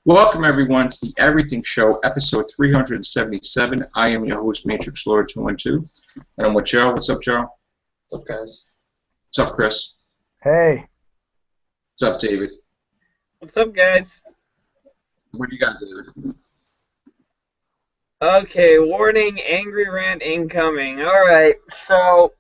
Welcome everyone to the Everything Show, episode 377. I am your host, Matrix Lord 212, and I'm with Joe. What's up, Joe? What's up, guys? What's up, Chris? Hey. What's up, David? What's up, guys? What do you got, David? Okay, warning, angry rant incoming. Alright, so,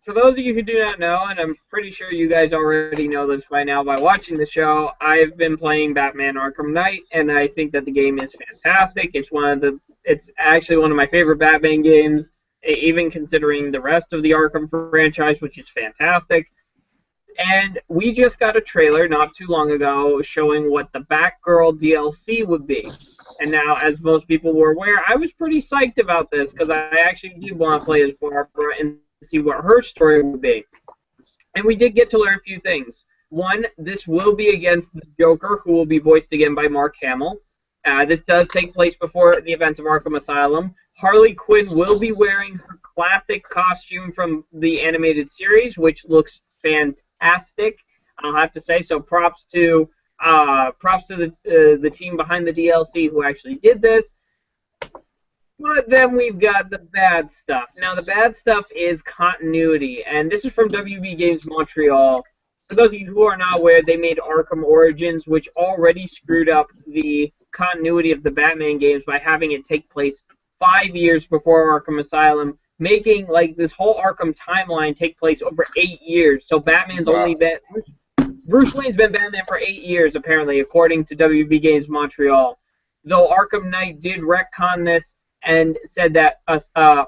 for those of you who do not know, and I'm pretty sure you guys already know this by now by watching the show, I've been playing Batman Arkham Knight, and I think that the game is fantastic. It's actually one of my favorite Batman games, even considering the rest of the Arkham franchise, which is fantastic. And we just got a trailer not too long ago showing what the Batgirl DLC would be. And now, as most people were aware, I was pretty psyched about this because I actually did want to play as Barbara and see what her story would be. And we did get to learn a few things. One, this will be against the Joker, who will be voiced again by Mark Hamill. This does take place before the events of Arkham Asylum. Harley Quinn will be wearing her classic costume from the animated series, which looks fantastic, I'll have to say. So props to the team behind the DLC who actually did this. But then we've got the bad stuff. Now, the bad stuff is continuity, and this is from WB Games Montreal. For those of you who are not aware, they made Arkham Origins, which already screwed up the continuity of the Batman games by having it take place 5 years before Arkham Asylum, making like this whole Arkham timeline take place over 8 years. So Batman's only been Bruce Wayne's been Batman for 8 years, apparently, according to WB Games Montreal. Though Arkham Knight did retcon this and said that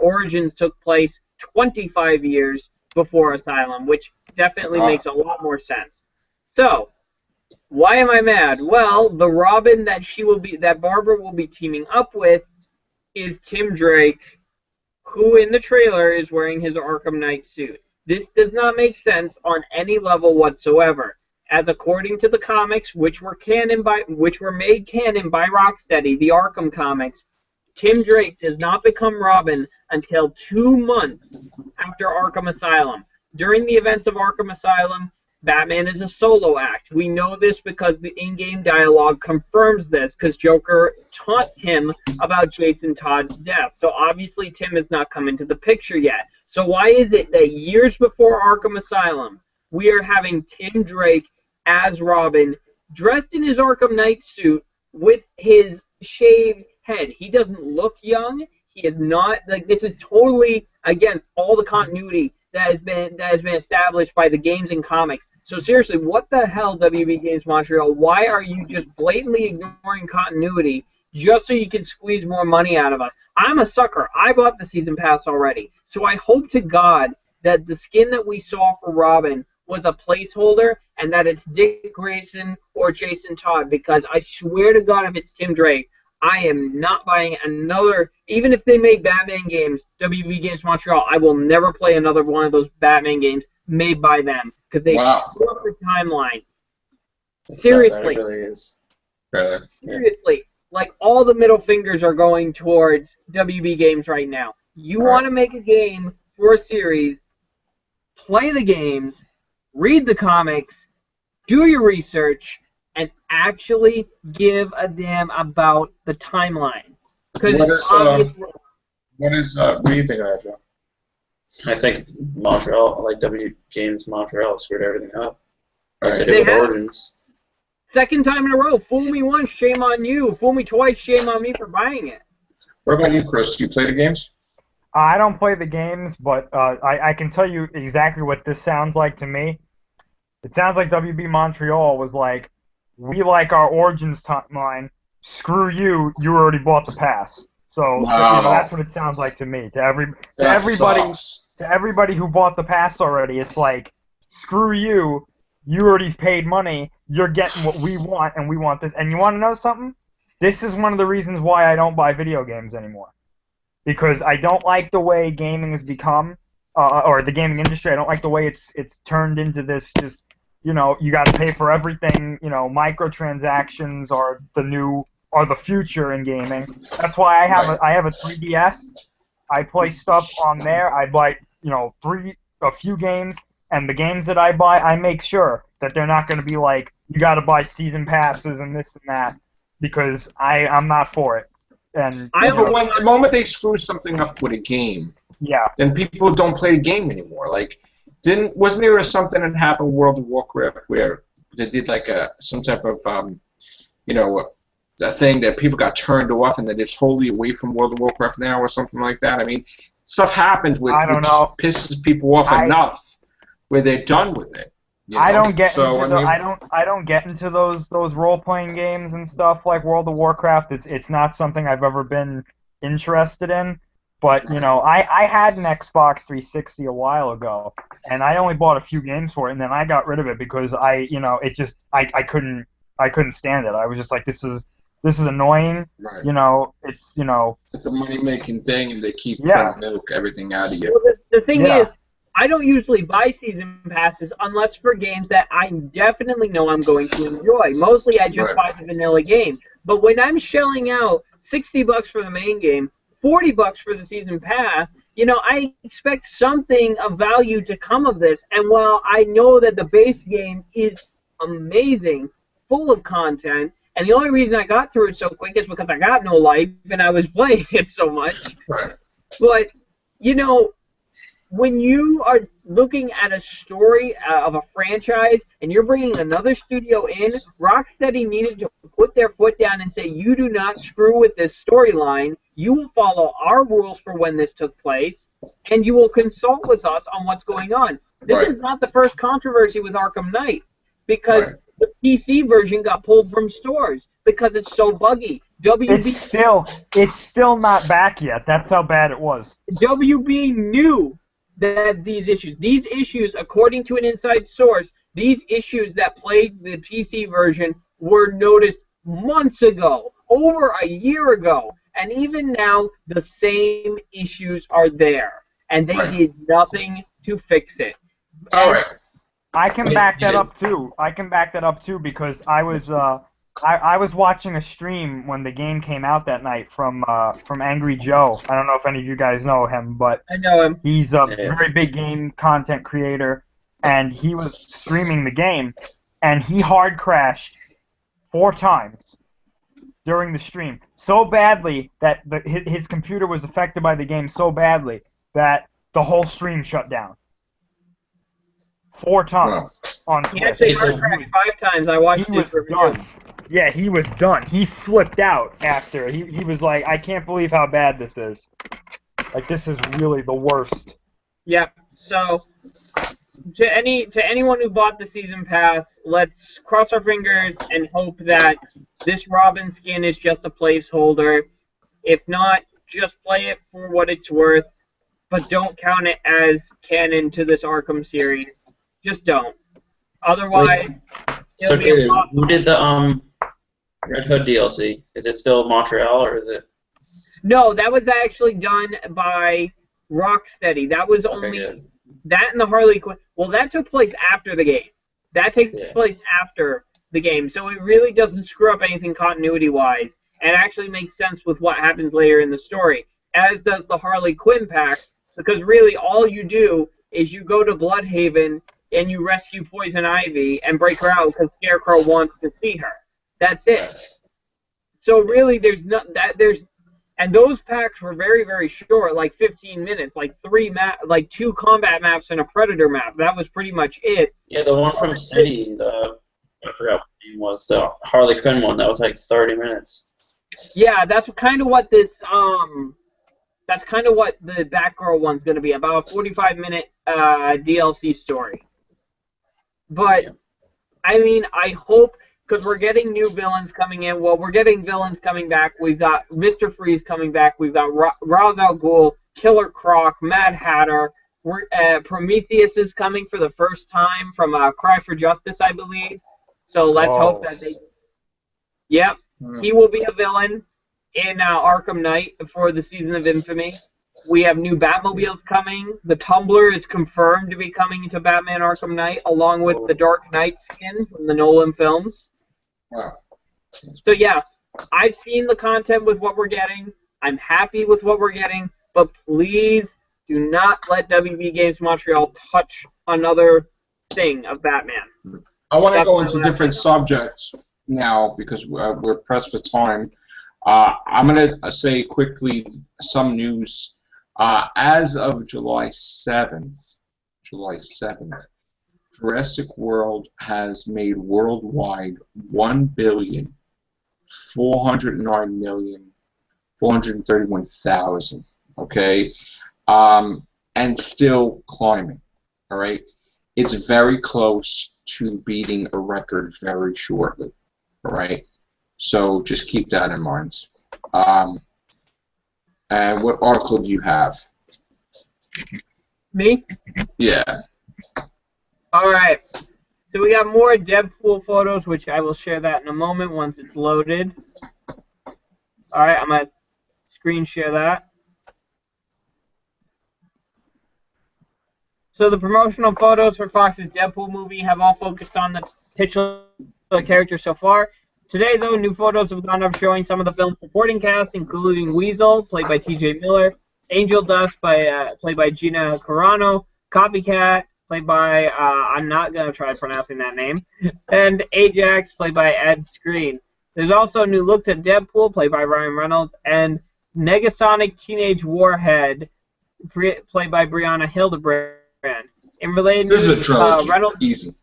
Origins took place 25 years before Asylum, which definitely makes a lot more sense. So, why am I mad? Well, the Robin that Barbara will be teaming up with is Tim Drake, who in the trailer is wearing his Arkham Knight suit. This does not make sense on any level whatsoever, as according to the comics, which were made canon by Rocksteady, the Arkham comics, Tim Drake does not become Robin until 2 months after Arkham Asylum. During the events of Arkham Asylum, Batman is a solo act. We know this because the in-game dialogue confirms this, because Joker taught him about Jason Todd's death. So obviously Tim has not come into the picture yet. So why is it that years before Arkham Asylum, we are having Tim Drake as Robin, dressed in his Arkham Knight suit with his shaved head? He doesn't look young. He is not, like, this is totally against all the continuity that has been established by the games and comics. So seriously, what the hell, WB Games Montreal? Why are you just blatantly ignoring continuity just so you can squeeze more money out of us? I'm a sucker. I bought the season pass already. So I hope to God that the skin that we saw for Robin was a placeholder and that it's Dick Grayson or Jason Todd, because I swear to God, if it's Tim Drake, I am not buying another. Even if they make Batman games, WB Games Montreal, I will never play another one of those Batman games made by them, because they screw up the timeline. Seriously. It really is. Seriously. Like, all the middle fingers are going towards WB Games right now. You want to make a game for a series, play the games, read the comics, do your research, and actually give a damn about the timeline. What do you think of that, Joe? I think Montreal, like WB Games Montreal, screwed everything up. Like they They did with have. Origins. Second time in a row. Fool me once, shame on you. Fool me twice, shame on me for buying it. What about you, Chris? Do you play the games? I don't play the games, but I can tell you exactly what this sounds like to me. It sounds like WB Montreal was like, we like our Origins timeline. Screw you. You already bought the pass. So that's what it sounds like to me. To everybody who bought the pass already, it's like, screw you. You already paid money. You're getting what we want, and we want this. And you want to know something? This is one of the reasons why I don't buy video games anymore. Because I don't like the way gaming has become, or the gaming industry. I don't like the way it's turned into this just, you got to pay for everything. Microtransactions are the future in gaming. That's why I have a 3DS. I play stuff on there. I buy a few games, and the games that I buy, I make sure that they're not going to be like, you got to buy season passes and this and that. because I'm not for it. And I Yeah, but when the moment they screw something up with a game, yeah, then people don't play the game anymore. Like, wasn't there something that happened with World of Warcraft where they did like some type of a thing that people got turned off and they're just totally away from World of Warcraft now or something like that? I mean, stuff happens with I don't which know. pisses people off enough where they're done with it. I don't get So, into I mean, I don't get into those role playing games and stuff like World of Warcraft. It's not something I've ever been interested in. But I had an Xbox 360 a while ago, and I only bought a few games for it, and then I got rid of it because I couldn't stand it. I was just like, this is annoying. right. It's It's a money-making thing, and they keep Yeah. trying to milk everything out of you. Well, the thing Yeah. is, I don't usually buy season passes unless for games that I definitely know I'm going to enjoy. Mostly I just Right. buy the vanilla game. But when I'm shelling out $60 for the main game, $40 for the season pass, I expect something of value to come of this. And while I know that the base game is amazing, full of content, and the only reason I got through it so quick is because I got no life and I was playing it so much. Right. But, when you are looking at a story of a franchise and you're bringing another studio in, Rocksteady needed to put their foot down and say, you do not screw with this storyline. You will follow our rules for when this took place, and you will consult with us on what's going on. This Right. is not the first controversy with Arkham Knight, because Right. the PC version got pulled from stores because it's so buggy. it's still not back yet. That's how bad it was. WB knew that these issues, according to an inside source, these issues that plagued the PC version were noticed months ago, over a year ago, and even now the same issues are there, and they Right. did nothing to fix it. All right. I can Wait, back that yeah. up too. I can back that up too because I was watching a stream when the game came out that night from Angry Joe. I don't know if any of you guys know him, but I know him. he's a Yeah. very big game content creator, and he was streaming the game, and he hard crashed 4 times during the stream so badly that his computer was affected by the game so badly that the whole stream shut down. 4 times on He Twitch. actually It's a- hard crashed 5 times. I watched He his was review. done. Yeah, he was done. He flipped out after. He was like, I can't believe how bad this is. Like, this is really the worst. Yep. So, to anyone who bought the season pass, let's cross our fingers and hope that this Robin skin is just a placeholder. If not, just play it for what it's worth, but don't count it as canon to this Arkham series. Just don't. Otherwise, So, it'll be a dude, flop. who did the Red Hood DLC? Is it still Montreal or is it? No, that was actually done by Rocksteady. That was Okay, only good. that and the Harley Quinn. Well, that took place after the game. That takes Yeah. place after the game, so it really doesn't screw up anything continuity-wise, and actually makes sense with what happens later in the story. As does the Harley Quinn pack, because really all you do is you go to Bloodhaven and you rescue Poison Ivy and break her out because Scarecrow wants to see her. That's it. So really, and those packs were very, very short, like 15 minutes, like 2 combat maps and a Predator map. That was pretty much it. Yeah, the one from City, I forgot what the name was, the Harley Quinn one, that was like 30 minutes. Yeah, that's kind of what this that's kind of what the Batgirl one's going to be, about a 45-minute DLC story. But I mean, I hope, because we're getting new villains coming in. Well, we're getting villains coming back. We've got Mr. Freeze coming back. We've got Ra's al Ghul, Killer Croc, Mad Hatter. Prometheus is coming for the first time from Cry for Justice, I believe. So let's hope that they... Yep, he will be a villain in Arkham Knight for the Season of Infamy. We have new Batmobiles coming. The Tumbler is confirmed to be coming to Batman Arkham Knight, along with the Dark Knight skin from the Nolan films. Wow. So yeah, I've seen the content with what we're getting. I'm happy with what we're getting, but please do not let WB Games Montreal touch another thing of Batman. I want to That's go my into last different thing. subjects. now because we're pressed for time. I'm going to say quickly some news. As of July 7th, Jurassic World has made worldwide 1,409,431,000. Okay, and still climbing. All right, it's very close to beating a record very shortly. All right, so just keep that in mind. And what article do you have? Me? Yeah. All right. So we got more Deadpool photos, which I will share that in a moment once it's loaded. All right, I'm going to screen share that. So the promotional photos for Fox's Deadpool movie have all focused on the titular character so far. Today, though, new photos have gone up showing some of the film's supporting cast, including Weasel, played by T.J. Miller, Angel Dust, played by Gina Carano, Copycat, played by, I'm not going to try pronouncing that name, and Ajax, played by Ed Skrein. There's also new looks at Deadpool, played by Ryan Reynolds, and Negasonic Teenage Warhead, played by Brianna Hildebrand. In related This is a news, trilogy. Reynolds, Easy.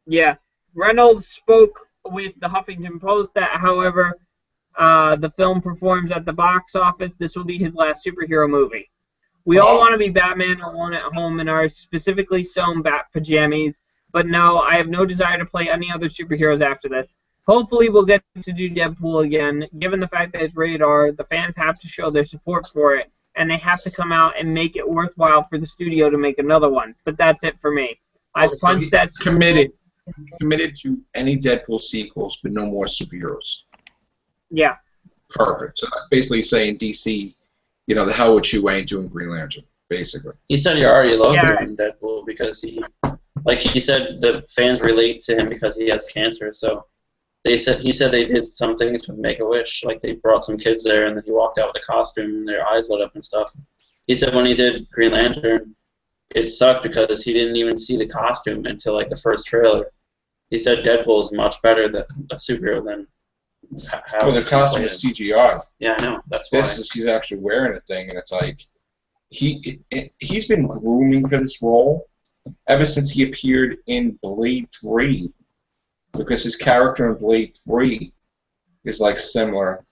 yeah, Reynolds spoke with the Huffington Post that, however, the film performs at the box office, this will be his last superhero movie. We all want to be Batman alone at home in our specifically sewn bat pajamas, but no, I have no desire to play any other superheroes after this. Hopefully we'll get to do Deadpool again. Given the fact that it's rated R, the fans have to show their support for it, and they have to come out and make it worthwhile for the studio to make another one. But that's it for me. I've punched that... Committed to any Deadpool sequels, but no more superheroes. Yeah. Perfect. So basically saying DC, you know, the hell with you, I ain't doing Green Lantern, basically. He said he already loves Yeah. him in Deadpool because he said the fans relate to him because he has cancer. So he said they did some things with Make-A-Wish, like they brought some kids there and then he walked out with a costume and their eyes lit up and stuff. He said when he did Green Lantern, it sucked because he didn't even see the costume until like the first trailer. He said Deadpool is much better than a superhero than how. Well, the costume is CGI. Yeah, I know. That's why. He's actually wearing a thing, and it's like he's been grooming for this role ever since he appeared in Blade 3, because his character in Blade 3 is like similar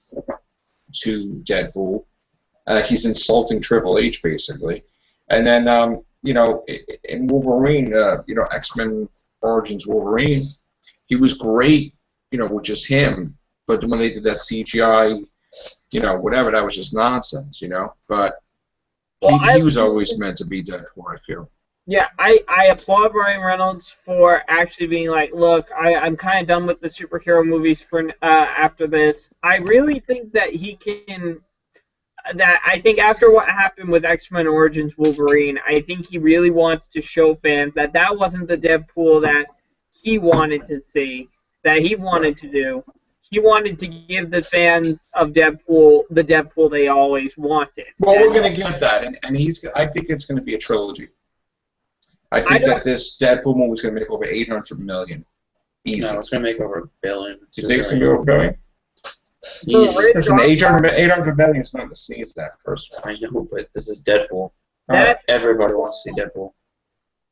to Deadpool. He's insulting Triple H basically, and then you know, in Wolverine, you know, X-Men Origins Wolverine, he was great, you know, with just him. But when they did that CGI, you know, whatever, that was just nonsense, you know. But he was always meant to be Deadpool, I feel. Yeah, I applaud Ryan Reynolds for actually being like, look, I'm kind of done with the superhero movies for after this. I really think that he can... That I think after what happened with X-Men Origins Wolverine, I think he really wants to show fans that that wasn't the Deadpool that he wanted to see, that he wanted to do. He wanted to give the fans of Deadpool the Deadpool they always wanted. Well, we're going to get that, and I think it's going to be a trilogy. I think that this Deadpool movie is going to make over $800 million. Easy. No, it's going to make over $1 billion. You think it's going to be over $1 billion? So, Listen, $800 million is not to sneeze that first. I know, but this is Deadpool. That, Everybody wants to see Deadpool.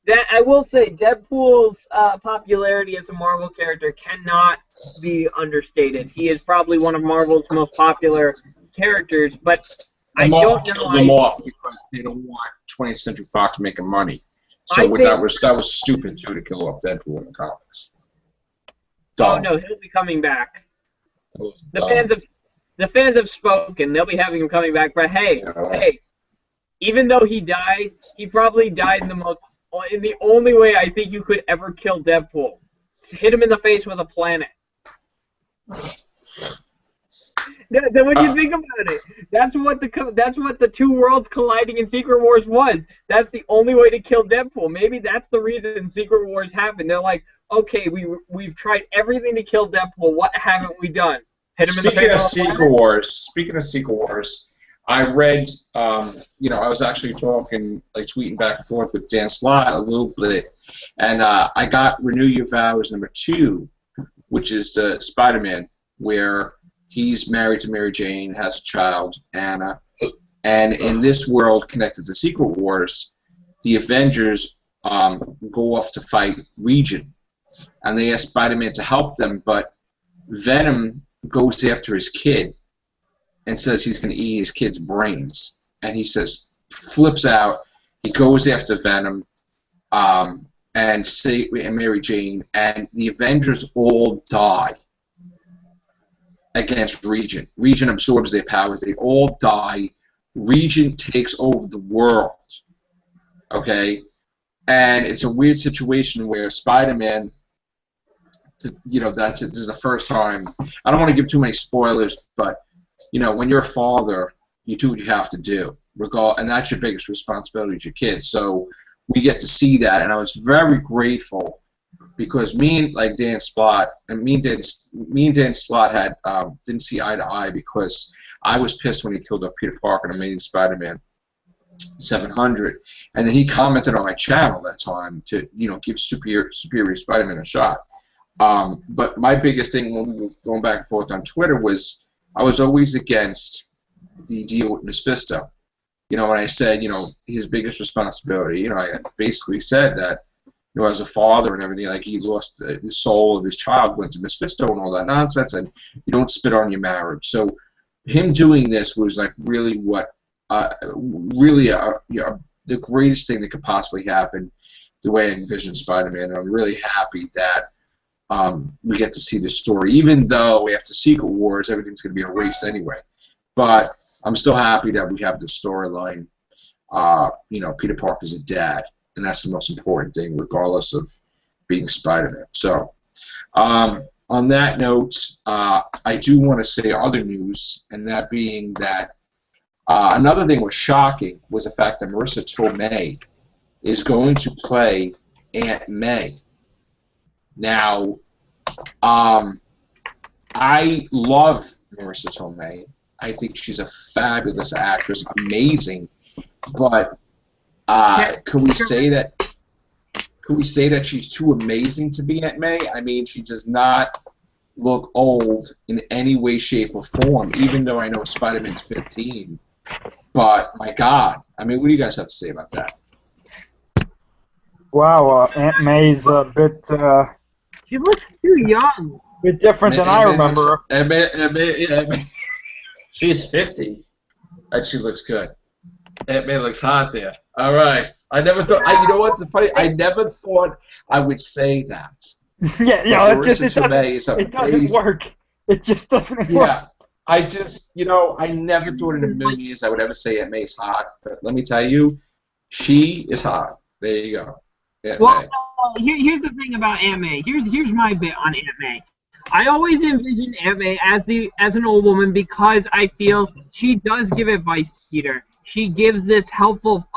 that I will say, Deadpool's popularity as a Marvel character cannot be understated. He is probably one of Marvel's most popular characters, but I don't know. Killed them off because they don't want 20th Century Fox making money. So that was stupid too, to kill off Deadpool in the comics. Oh no, he'll be coming back. The fans have spoken. They'll be having him coming back. But hey, even though he died, he probably died in the only way I think you could ever kill Deadpool. Hit him in the face with a planet. Then when you think about it, that's what the two worlds colliding in Secret Wars was. That's the only way to kill Deadpool. Maybe that's the reason Secret Wars happened. They're like, okay, we've tried everything to kill Deadpool. What haven't we done? Hit him in the face with a planet? Speaking of Secret Wars, I read, you know, I was actually talking, like tweeting back and forth with Dan Slott a little bit, and I got Renew Your Vows #2 which is the Spider-Man, where he's married to Mary Jane, has a child, Anna, and in this world connected to Secret Wars, the Avengers go off to fight Region, and they ask Spider-Man to help them, but Venom goes after his kid and says he's going to eat his kid's brains, and he says, flips out, he goes after Venom, and Mary Jane, and the Avengers all die against Region. Region absorbs their powers, they all die, Region takes over the world, okay? And it's a weird situation where Spider-Man, you know, this is the first time, I don't want to give too many spoilers, but, you know, when you're a father, you do what you have to do, and that's your biggest responsibility is your kids. So we get to see that, and I was very grateful because me and Dan Slott had didn't see eye to eye because I was pissed when he killed off Peter Parker in Amazing Spider-Man 700, and then he commented on my channel that time to, you know, give Superior Spider-Man a shot. But my biggest thing when we were going back and forth on Twitter was I was always against the deal with Mephisto. You know, when I said, you know, his biggest responsibility, you know, I basically said that, you know, as a father and everything, like he lost the soul of his child, went to Mephisto and all that nonsense, and you don't spit on your marriage. So him doing this was like really what, you know, the greatest thing that could possibly happen, the way I envision Spider-Man, and I'm really happy that we get to see this story, even though after Secret Wars everything's going to be erased anyway. But I'm still happy that we have this storyline. You know, Peter Parker's a dad, and that's the most important thing, regardless of being Spider-Man. So, on that note, I do want to say other news, and that being that another thing was shocking was the fact that Marissa Tomei is going to play Aunt May. Now, I love Marissa Tomei. I think she's a fabulous actress, amazing. But could we say that she's too amazing to be Aunt May? I mean, she does not look old in any way, shape, or form. Even though I know Spider-Man's 15, but my God, I mean, what do you guys have to say about that? Wow, Aunt May's a bit. She looks too young. Bit different than I remember. Aunt May. She's 50. And she looks good. Aunt May looks hot there. All right. I never thought. You know what's funny? I never thought I would say that. Yeah, it doesn't work. It just doesn't work. Yeah, I just, you know, I never thought in a million years I would ever say Aunt May's hot. But let me tell you, she is hot. There you go. Aunt May. Here's the thing about Aunt May. Here's my bit on Aunt May. I always envision Aunt May as an old woman because I feel she does give advice to Peter. She gives this helpful,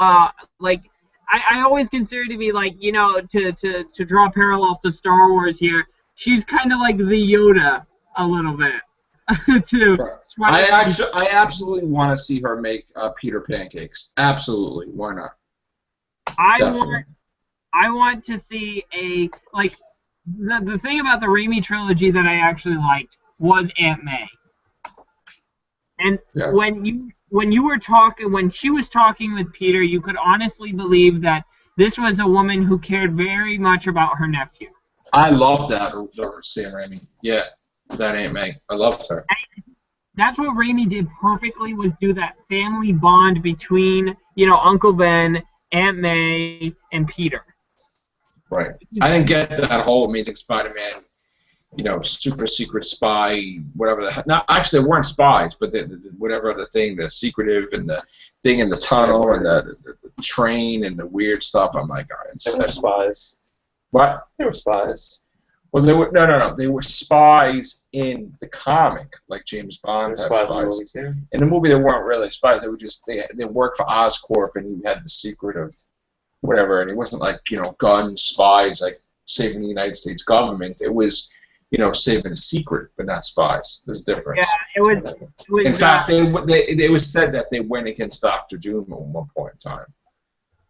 like, I always consider her to be like, you know, to draw parallels to Star Wars here. She's kind of like the Yoda a little bit. I absolutely want to see her make Peter pancakes. Absolutely, why not? I want to see a, like, the thing about the Raimi trilogy that I actually liked was Aunt May. And yeah. when she was talking with Peter, you could honestly believe that this was a woman who cared very much about her nephew. I love that, Sam Raimi. Yeah, that Aunt May. I loved her. That's what Raimi did perfectly, was do that family bond between, you know, Uncle Ben, Aunt May, and Peter. Right. I didn't get that whole Amazing Spider-Man, you know, super secret spy, whatever the hell. No, actually, they weren't spies, but whatever the thing, the secretive and the thing in the tunnel and the train and the weird stuff. I'm like, all right. They were spies. What? They were spies. Well, they were no. They were spies in the comic, like James Bond had spies. In the movie, they weren't really spies. They were just they worked for Oscorp, and he had the secret of whatever, and it wasn't like, you know, guns, spies, like saving the United States government. It was, you know, saving a secret, but not spies. There's a difference. Yeah, it was in fact, it was said that they went against Dr. Doom at one point in time.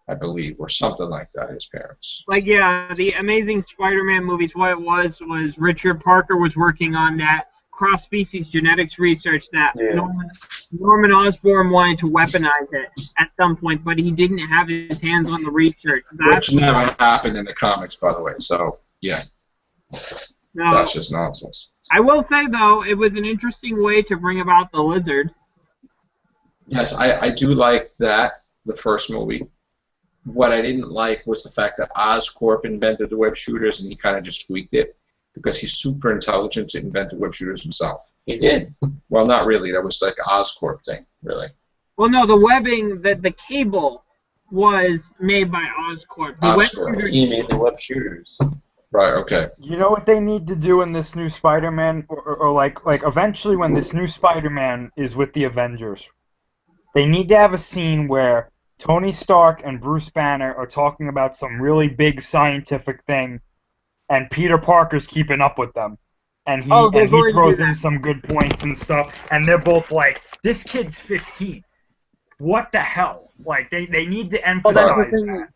I believe, or something like that. His parents. Like, yeah, the Amazing Spider-Man movies, what it was Richard Parker was working on that cross-species genetics research that Yeah. Norman Osborn wanted to weaponize it at some point, but he didn't have his hands on the research. Which never happened in the comics, by the way. So, yeah, No, that's just nonsense. I will say, though, it was an interesting way to bring about the lizard. Yes, I do like that, the first movie. What I didn't like was the fact that Oscorp invented the web shooters and he kind of just tweaked it because he's super intelligent to invent the web shooters himself. He did. Well, not really. That was like an Oscorp thing, really. Well, no, the webbing, the cable was made by Oscorp. The web Oscorp. shooter- He made the web shooters. Right, okay. You know what they need to do in this new Spider-Man, or like eventually when this new Spider-Man is with the Avengers, they need to have a scene where Tony Stark and Bruce Banner are talking about some really big scientific thing, and Peter Parker's keeping up with them. And he they're going to throws do in that. some good points and stuff, and they're both like, this kid's 15. What the hell? Like, they need to Well, that's the emphasize thing. that.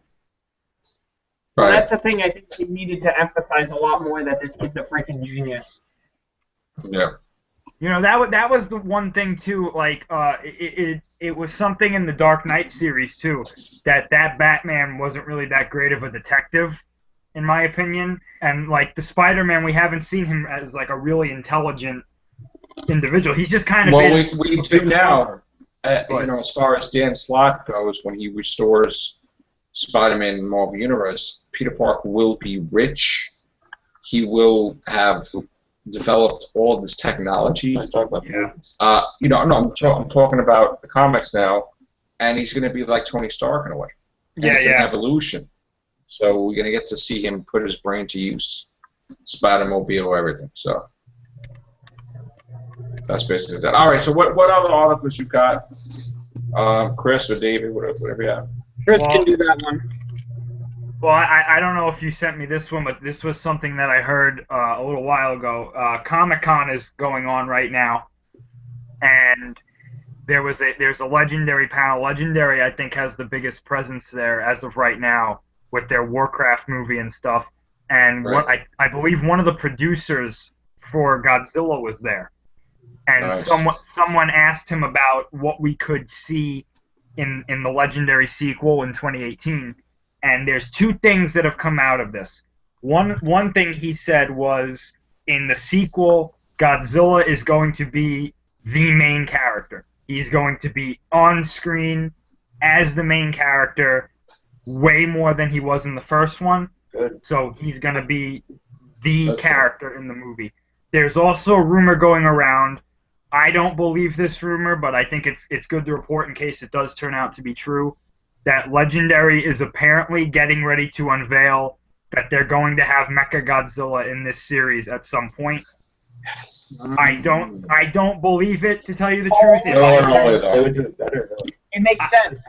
Well, Right. that's the thing I think they needed to emphasize a lot more, that this kid's a freaking genius. Yeah. You know, that was the one thing too. Like, it was something in the Dark Knight series too, that Batman wasn't really that great of a detective, in my opinion. And like the Spider-Man, we haven't seen him as like a really intelligent individual. He's just kind of Well, been we do now. You know, as far as Dan Slott goes, when he restores Spider-Man in the Marvel Universe, Peter Parker will be rich. He will have developed all this technology. Let's talk about Yeah. movies. You know, no, I'm talking about the comics now, and he's going to be like Tony Stark in a way. And Yeah, it's yeah. an evolution. So we're going to get to see him put his brain to use, Spider-Mobile, everything. So that's basically that. All right. So what other articles you got, Chris or David, whatever you have? Chris Well- can do that one. Well, I don't know if you sent me this one, but this was something that I heard a little while ago. Comic-Con is going on right now, and there's a Legendary panel. Legendary, I think, has the biggest presence there as of right now with their Warcraft movie and stuff. And Right. I believe one of the producers for Godzilla was there, and Nice. someone asked him about what we could see in the Legendary sequel in 2018. And there's two things that have come out of this. One thing he said was, in the sequel, Godzilla is going to be the main character. He's going to be on screen as the main character way more than he was in the first one. Good. So he's going to be the That's character in the movie. There's also a rumor going around. I don't believe this rumor, but I think it's good to report in case it does turn out to be true, that Legendary is apparently getting ready to unveil that they're going to have Mechagodzilla in this series at some point. Yes. I don't believe it, to tell you the truth. It No, might- no, They would do it better though. It makes sense.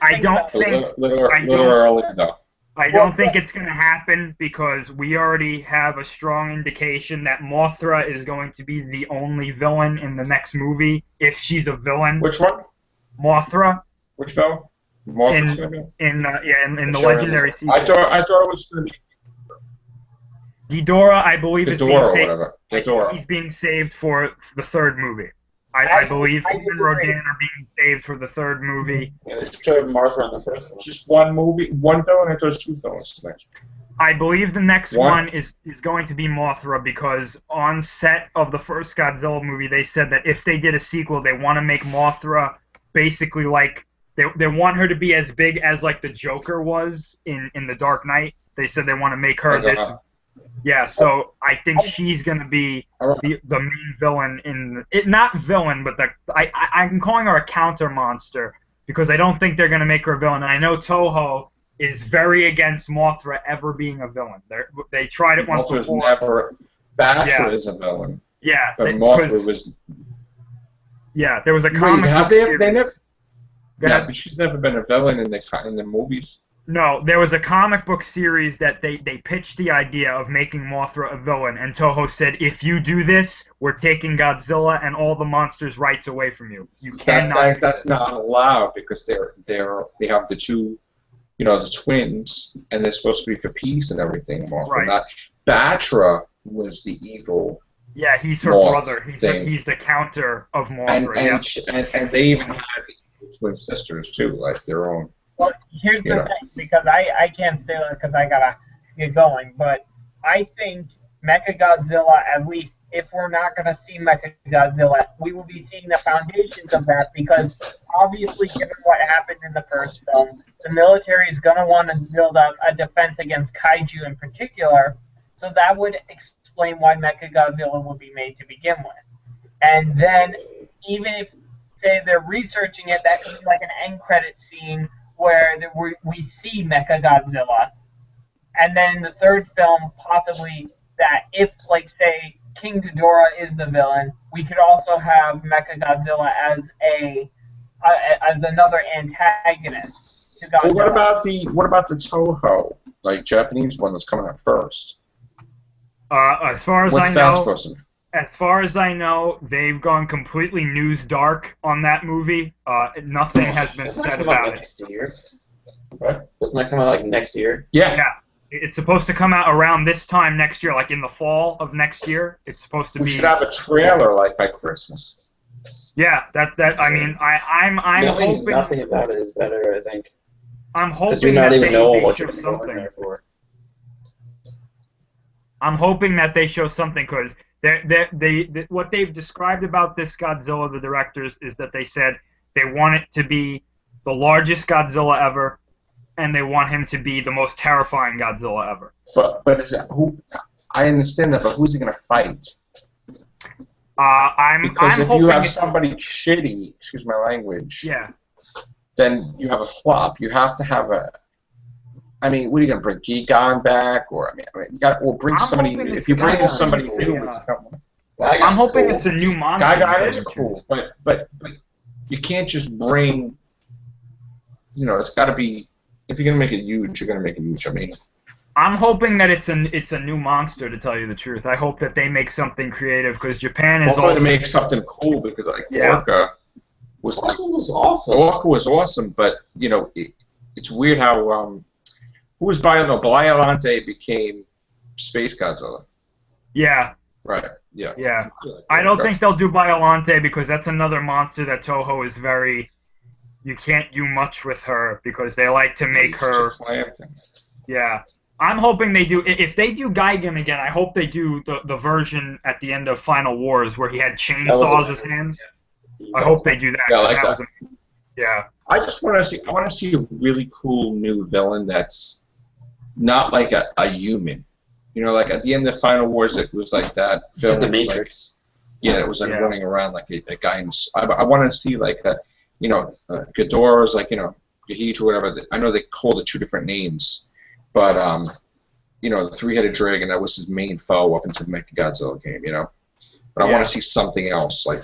I don't A think little I don't- early, though. I don't think it's going to happen because we already have a strong indication that Mothra is going to be the only villain in the next movie, if she's a villain. Which one? Mothra Which film? Marvel's gonna be? in the Sure, Legendary sequel. I thought it was going to be Ghidorah, I believe, is being Ghidorah or saved. whatever. Ghidorah. He's being saved for the third movie. I believe I him and disagree. Rodan are being saved for the third movie. Yeah, they showed Martha in the first one. Just one movie, one villain, and there's two villains next. I believe the next One. one is going to be Mothra because on set of the first Godzilla movie, they said that if they did a sequel, they want to make Mothra basically like they want her to be as big as like the Joker was in The Dark Knight. They said they want to make her this. Yeah, so I think she's gonna be the main villain in it. Not villain, but I'm calling her a counter monster because I don't think they're gonna make her a villain. And I know Toho is very against Mothra ever being a villain. They tried it once Mothra's before. never. Batra Yeah. is a villain, Yeah, but because- Mothra was. yeah, there was a Wait, comic have book they series. never? Go Yeah, ahead. but she's never been a villain in the movies. No, there was a comic book series that they pitched the idea of making Mothra a villain, and Toho said, if you do this, we're taking Godzilla and all the monsters' rights away from you. You cannot. That's not allowed because they have the two, the twins, and they're supposed to be for peace and everything. Mothra. Right. Not Batra was the evil. Yeah, he's her Moth brother. thing. He's the counter of And Mothra. and they even had twin sisters too, like their own. Well, here's the Yeah. thing, because I can't stay on it because I gotta get going, but I think Mechagodzilla, at least if we're not gonna see Mechagodzilla, we will be seeing the foundations of that, because obviously, given what happened in the first film, the military is gonna want to build up a defense against kaiju in particular, so that would explain why Mechagodzilla would be made to begin with. And then, even if, say, they're researching it, that could be like an end credit scene where we see Mechagodzilla. And then the third film, possibly that if, like, say, King Ghidorah is the villain, we could also have Mechagodzilla as as another antagonist to Godzilla. Well, what about the Toho, like Japanese one that's coming out first? As far as What's I that know, supposed to be? as far as I know, they've gone completely news dark on that movie. Nothing has been Doesn't that said come out about it. next year? What? Doesn't that come out like next year? Yeah. Yeah, it's supposed to come out around this time next year, like in the fall of next year. It's supposed to We be. should have a trailer like by Christmas. Yeah, that. I mean, I'm hoping. Nothing about it is better, I think. I'm Because hoping you're not that even they knowing what show you're going in something. there for. I'm hoping that they show something, because what they've described about this Godzilla, the directors, is that they said they want it to be the largest Godzilla ever, and they want him to be the most terrifying Godzilla ever. But is that who? I understand that, but who's he gonna fight? Because I'm if hoping you have it's- somebody shitty, excuse my language, yeah, then you have a flop. You have to have a. I mean, what are you gonna bring Gigan back, or I mean you got, or bring I'm somebody. hoping If it's you bring in Gigan. somebody new, Yeah. it's I'm hoping it's a new monster. Gigan is cool, but you can't just bring. It's got to be. If you're gonna make it huge, you're gonna make it huge. I mean, I'm hoping that it's a new monster, to tell you the truth. I hope that they make something creative, because Japan is hopefully also to make something cool, because like Yeah. Orca was like Orca was awesome. Orca was awesome, but it's weird how who was Biollante became Space Godzilla. yeah. Right. Yeah. Yeah, I don't think they'll do Biollante, because that's another monster that Toho is very. You can't do much with her, because they like to make her. Yeah, I'm hoping they do. If they do Gigan again, I hope they do the version at the end of Final Wars where he had chainsaws as hands. I hope they do that. Yeah, I like was that. yeah. I just want to see. I want to see a really cool new villain that's not like a human. Like at the end of Final Wars, it was like that. It's like the villain was Matrix. it was like Yeah. running around like a guy. I want to see like Ghidorah's like Gahij or whatever. I know they called it two different names, but the three-headed dragon, that was his main foe up until the Mechagodzilla game. But I want to see something else, like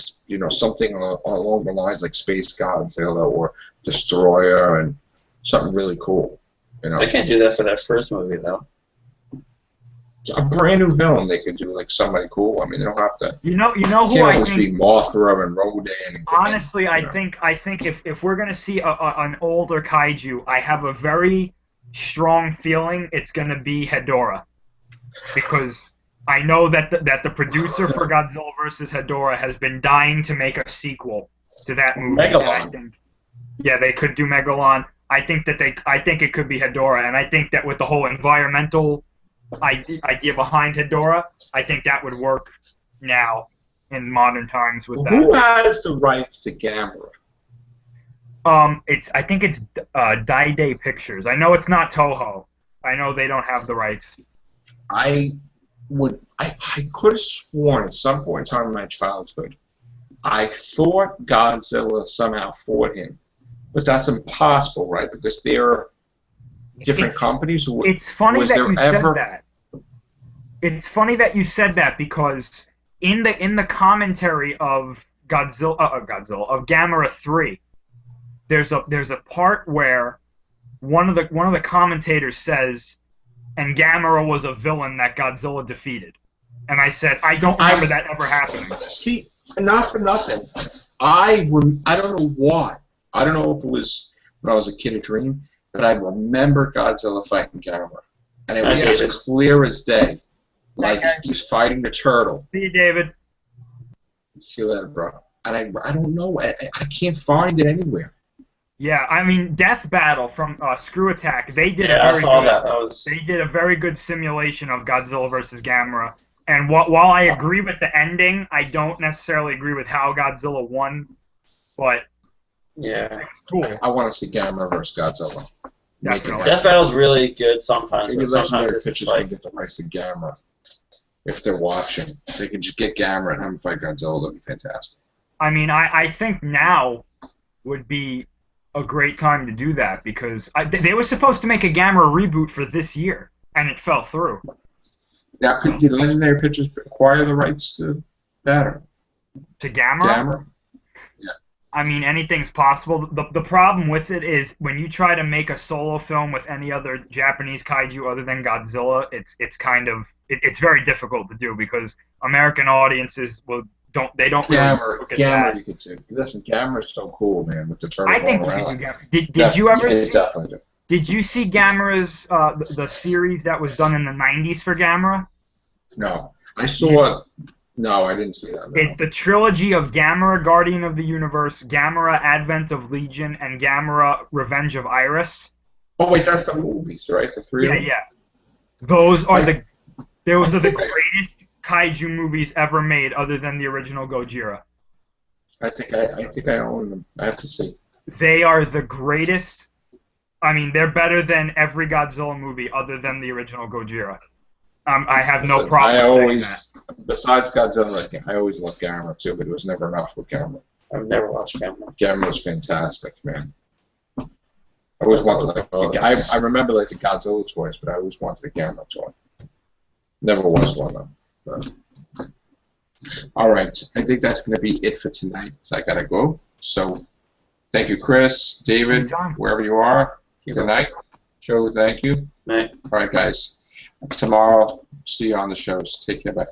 something along the lines like Space Godzilla or Destroyer, and something really cool. They can't do that for that first movie, though. A brand new villain they could do, like somebody cool. I mean, they don't have to. You know It who can't I always be think. Mothra and Rodan. And, Honestly, I you know. think if we're gonna see an older kaiju, I have a very strong feeling it's gonna be Hedorah, because I know that the producer for Godzilla vs. Hedorah has been dying to make a sequel to that movie. And I Megalon. think, yeah, they could do Megalon. I think it could be Hedorah, and I think that with the whole environmental idea behind Hedorah, I think that would work now in modern times with that. Who has the rights to Gamera? I think it's Day Pictures. I know it's not Toho. I know they don't have the rights. I could have sworn at some point in time in my childhood, I thought Godzilla somehow fought him, but that's impossible, right? Because they're different companies. It's funny was that there you ever- said that. It's funny that you said that, because in the commentary of Gamera 3, there's a part where one of the commentators says, and Gamera was a villain that Godzilla defeated. And I said, I don't remember that ever happening. See, not for nothing. I don't know why. I don't know if it was when I was a kid a dream, but I remember Godzilla fighting Gamera, and it was Nice, as clear as day. Like he's fighting the turtle. See you, David. See you later, bro. And I don't know. I can't find it anywhere. Yeah, I mean, Death Battle from Screw Attack. They did Yeah, a I very saw good, that. That was. They did a very good simulation of Godzilla versus Gamera. And while I agree with the ending, I don't necessarily agree with how Godzilla won. But Yeah. it's cool. I want to see Gamera versus Godzilla. Make it Definitely. happen. Death Battle's really good sometimes. Maybe But sometimes Legendary it's Pictures just can like. get the rights to Gamera. If they're watching, they could just get Gamera and have him fight Godzilla. That'd be fantastic. I mean, I think now would be a great time to do that because they were supposed to make a Gamera reboot for this year, and it fell through. Now, could the Legendary Pictures acquire the rights to that? Or To Gamera? Gamera? I mean, anything's possible. The problem with it is when you try to make a solo film with any other Japanese kaiju other than Godzilla, it's kind of it's very difficult to do because American audiences don't really Gamera, look at Gamera, that. you could do. Listen, Gamera's so cool, man, with the turtle I think going you around. could do Gamera. Did you ever Yeah, see? definitely do. Did you see Gamera's the series that was done in the '90s for Gamera? No, I saw. No, I didn't see that. No. It's the trilogy of Gamera, Guardian of the Universe, Gamera, Advent of Legion, and Gamera, Revenge of Iris. Oh wait, that's the movies, right? The three. Yeah, of them? yeah. Those are the I think greatest kaiju movies ever made, other than the original Gojira. I think I own them. I have to see. They are the greatest. I mean, they're better than every Godzilla movie, other than the original Gojira. I have no Listen, problem I saying always, besides Godzilla, I always loved Gamera too, but it was never enough with Gamera. I've never watched Gamera. Gamera was fantastic, man. I always wanted I remember like the Godzilla toys, but I always wanted a Gamera toy. Never was one though. But. All right, I think that's going to be it for tonight. So I gotta go. So thank you, Chris, David, Anytime. wherever you are. Good night. Joe, thank you. Night. All right, guys. Tomorrow, see you on the shows. Take care. Bye.